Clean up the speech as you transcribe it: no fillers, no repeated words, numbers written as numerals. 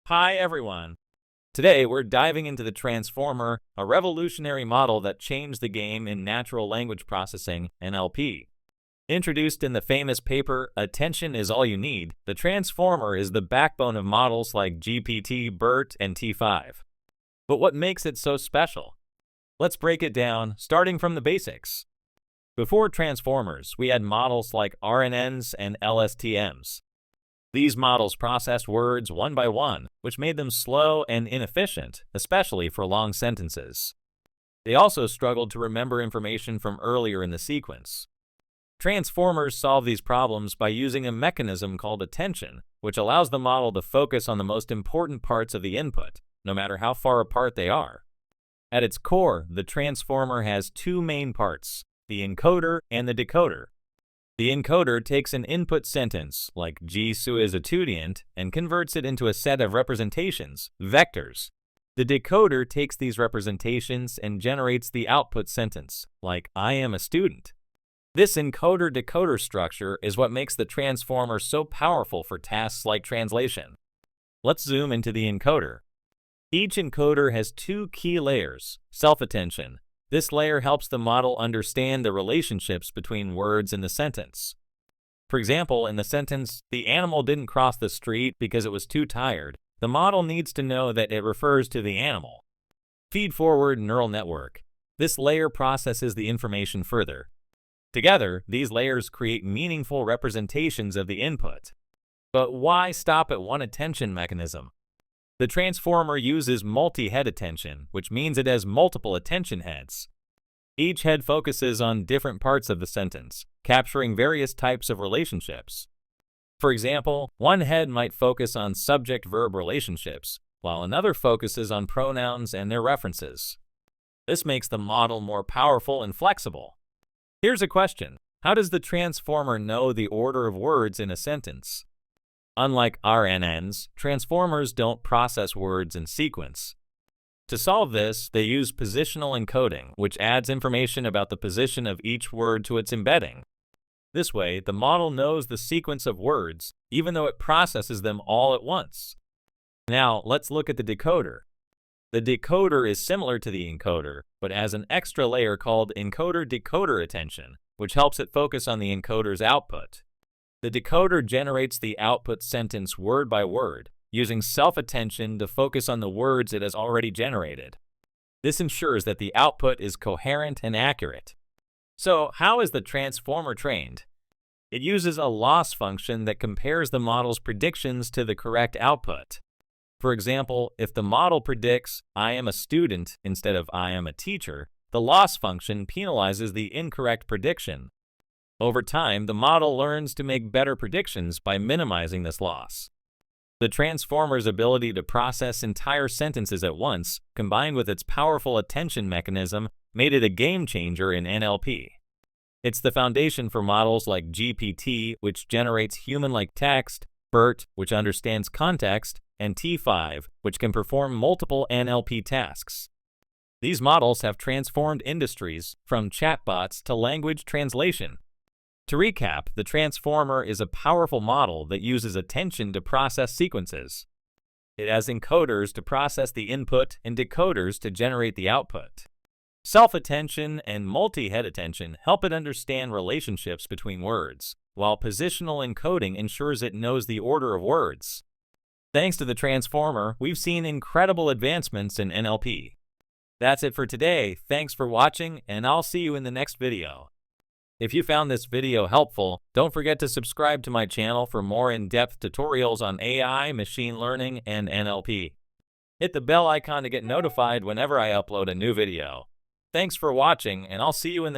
Hi everyone! Today we're diving into the transformer, a revolutionary model that changed the game in natural language processing, NLP. Introduced in the famous paper, Attention is All You Need, the transformer is the backbone of models like GPT, BERT, and T5. But what makes it so special? Let's break it down, starting from the basics. Before transformers, we had models like RNNs and LSTMs. These models processed words one by one, which made them slow and inefficient, especially for long sentences. They also struggled to remember information from earlier in the sequence. Transformers solve these problems by using a mechanism called attention, which allows the model to focus on the most important parts of the input, no matter how far apart they are. At its core, the transformer has two main parts, the encoder and the decoder. The encoder takes an input sentence, like "Je suis étudiant," and converts it into a set of representations, vectors. The decoder takes these representations and generates the output sentence, like "I am a student." This encoder-decoder structure is what makes the transformer so powerful for tasks like translation. Let's zoom into the encoder. Each encoder has two key layers: self-attention. This layer helps the model understand the relationships between words in the sentence. For example, in the sentence, "The animal didn't cross the street because it was too tired," the model needs to know that it refers to the animal. Feed-forward neural network. This layer processes the information further. Together, these layers create meaningful representations of the input. But why stop at one attention mechanism? The transformer uses multi-head attention, which means it has multiple attention heads. Each head focuses on different parts of the sentence, capturing various types of relationships. For example, one head might focus on subject-verb relationships, while another focuses on pronouns and their references. This makes the model more powerful and flexible. Here's a question: how does the transformer know the order of words in a sentence? Unlike RNNs, transformers don't process words in sequence. To solve this, they use positional encoding, which adds information about the position of each word to its embedding. This way, the model knows the sequence of words, even though it processes them all at once. Now, let's look at the decoder. The decoder is similar to the encoder, but has an extra layer called encoder-decoder attention, which helps it focus on the encoder's output. The decoder generates the output sentence word by word, using self-attention to focus on the words it has already generated. This ensures that the output is coherent and accurate. So, how is the transformer trained? It uses a loss function that compares the model's predictions to the correct output. For example, if the model predicts "I am a student" instead of "I am a teacher," the loss function penalizes the incorrect prediction. Over time, the model learns to make better predictions by minimizing this loss. The transformer's ability to process entire sentences at once, combined with its powerful attention mechanism, made it a game changer in NLP. It's the foundation for models like GPT, which generates human-like text, BERT, which understands context, and T5, which can perform multiple NLP tasks. These models have transformed industries, from chatbots to language translation. To recap, the transformer is a powerful model that uses attention to process sequences. It has encoders to process the input and decoders to generate the output. Self-attention and multi-head attention help it understand relationships between words, while positional encoding ensures it knows the order of words. Thanks to the transformer, we've seen incredible advancements in NLP. That's it for today. Thanks for watching, and I'll see you in the next video. If you found this video helpful, don't forget to subscribe to my channel for more in-depth tutorials on AI, machine learning, and NLP. Hit the bell icon to get notified whenever I upload a new video. Thanks for watching, and I'll see you in the